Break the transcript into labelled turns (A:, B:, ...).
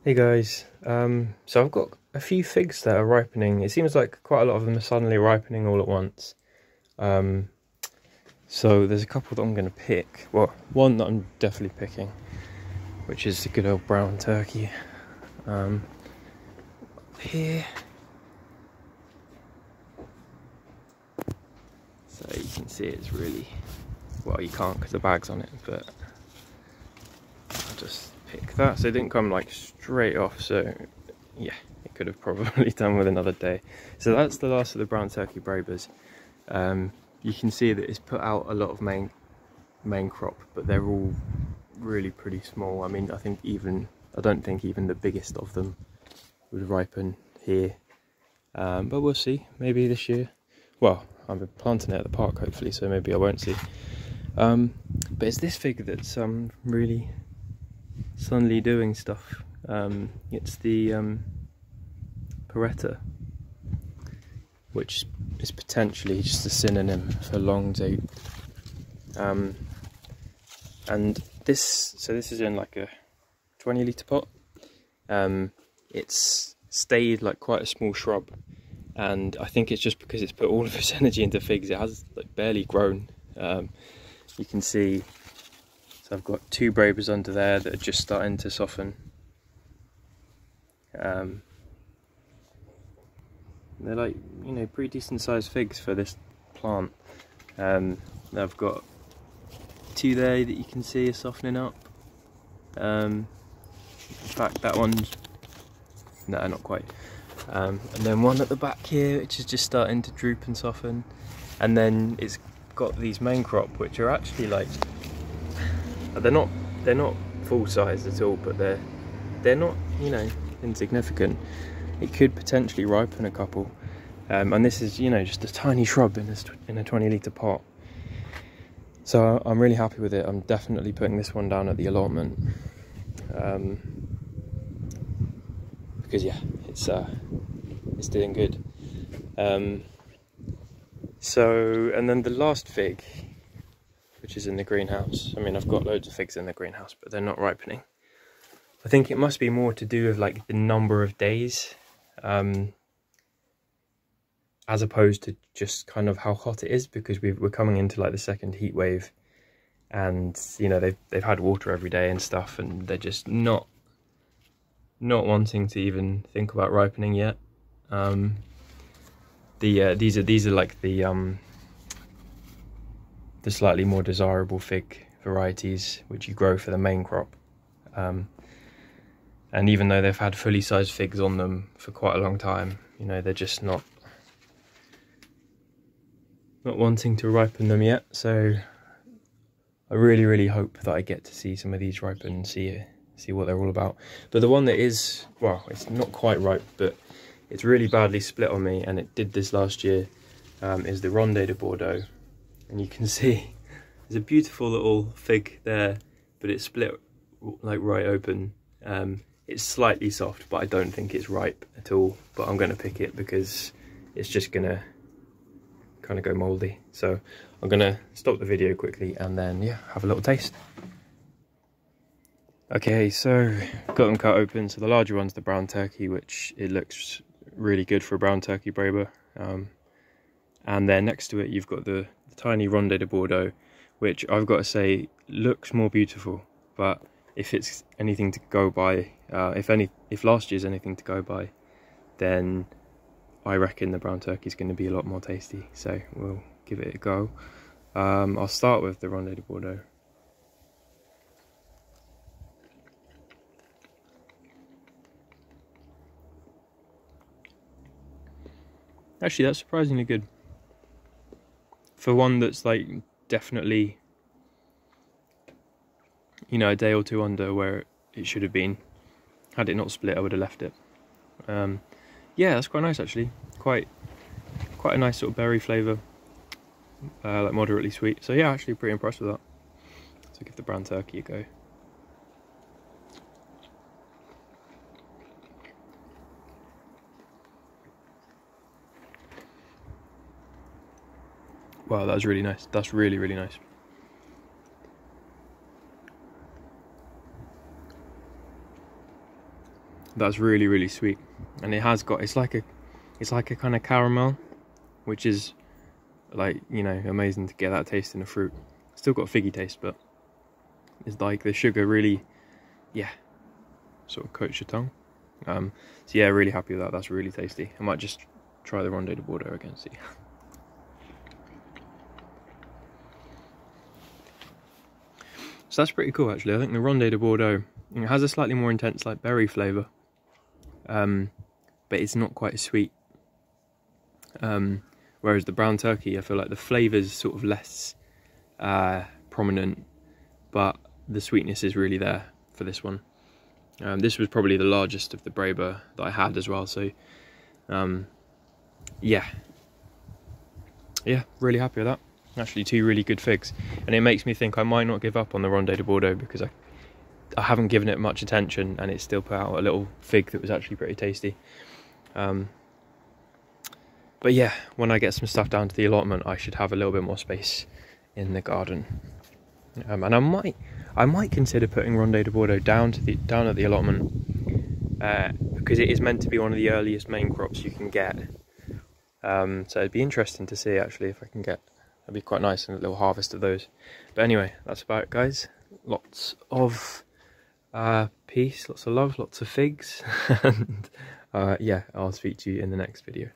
A: Hey guys, so I've got a few figs that are ripening. It seems like quite a lot of them are suddenly ripening all at once. So there's a couple that I'm going to pick. Well, one that I'm definitely picking, which is the good old brown turkey. Here. So you can see it's really, well, you can't because the bag's on it, but I'll just pick that. So it didn't come like straight off, so yeah, it could have probably done with another day. So that's the last of the brown turkey brabers. You can see that it's put out a lot of main crop, but they're all really pretty small. I mean, I don't think even the biggest of them would ripen here, but we'll see. Maybe this year. Well, I'm planting it at the park hopefully, so maybe I won't see. But it's this fig that's really suddenly doing stuff. It's the perretta, which is potentially just a synonym for long date. And this is in like a 20-litre pot. It's stayed like quite a small shrub, and I think it's just because it's put all of its energy into figs. It has like barely grown. You can see, so I've got two brabers under there that are just starting to soften. They're like, you know, pretty decent sized figs for this plant. I've got two there that you can see are softening up. In fact, that one's, no, not quite. And then one at the back here, which is just starting to droop and soften. And then it's got these main crop, which are actually like, they're not full size at all, but they're not, you know, insignificant. It could potentially ripen a couple, and this is, you know, just a tiny shrub in a 20-litre pot. So I'm really happy with it. I'm definitely putting this one down at the allotment, because yeah, it's doing good. So, and then the last fig, which is in the greenhouse. I mean, I've got loads of figs in the greenhouse, but they're not ripening. I think it must be more to do with like the number of days, as opposed to just kind of how hot it is, because we're coming into like the second heat wave, and you know they've had water every day and stuff, and they're just not wanting to even think about ripening yet. These are like the slightly more desirable fig varieties which you grow for the main crop. And even though they've had fully sized figs on them for quite a long time, you know, they're just not wanting to ripen them yet. So I really hope that I get to see some of these ripen and see what they're all about. But the one that is, well, it's not quite ripe, but it's really badly split on me, and it did this last year, is the Ronde de Bordeaux. And you can see there's a beautiful little fig there, but it's split like right open. It's slightly soft, but I don't think it's ripe at all. But I'm going to pick it because it's just going to kind of go mouldy. So I'm going to stop the video quickly and then, yeah, have a little taste. Okay, so got them cut open. So the larger one's the brown turkey, which it looks really good for a brown turkey braber. And then next to it, you've got the tiny Ronde de Bordeaux, which I've got to say looks more beautiful. But if it's anything to go by, if last year's anything to go by, then I reckon the brown turkey is going to be a lot more tasty. So we'll give it a go. I'll start with the Ronde de Bordeaux. Actually, that's surprisingly good for one that's like definitely, you know, a day or two under where it should have been. Had it not split, I would have left it. Yeah, that's quite nice actually. Quite a nice sort of berry flavour, like moderately sweet. So yeah, actually pretty impressed with that. So give the brown turkey a go. Wow, that was really nice. That's really nice. That's really, really sweet, and it has got, it's like a kind of caramel, which is like, you know, amazing to get that taste in a fruit. Still got a figgy taste, but it's like the sugar really, yeah, sort of coats your tongue. So yeah, really happy with that. That's really tasty. I might just try the Ronde de Bordeaux again, see. So that's pretty cool, actually. I think the Ronde de Bordeaux, it has a slightly more intense, like, berry flavour, but it's not quite as sweet. Whereas the brown turkey, I feel like the flavour's sort of less prominent, but the sweetness is really there for this one. This was probably the largest of the Braber that I had as well, so yeah, really happy with that. Actually, 2 really good figs, and it makes me think I might not give up on the Ronde de Bordeaux, because I haven't given it much attention, and it still put out a little fig that was actually pretty tasty. But yeah, when I get some stuff down to the allotment, I should have a little bit more space in the garden, and I might consider putting Ronde de Bordeaux down at the allotment, because it is meant to be one of the earliest main crops you can get. So it'd be interesting to see, actually, if I can get. That'd be quite nice, and a little harvest of those. But anyway, that's about it, guys. Lots of peace, lots of love, lots of figs, and yeah, I'll speak to you in the next video.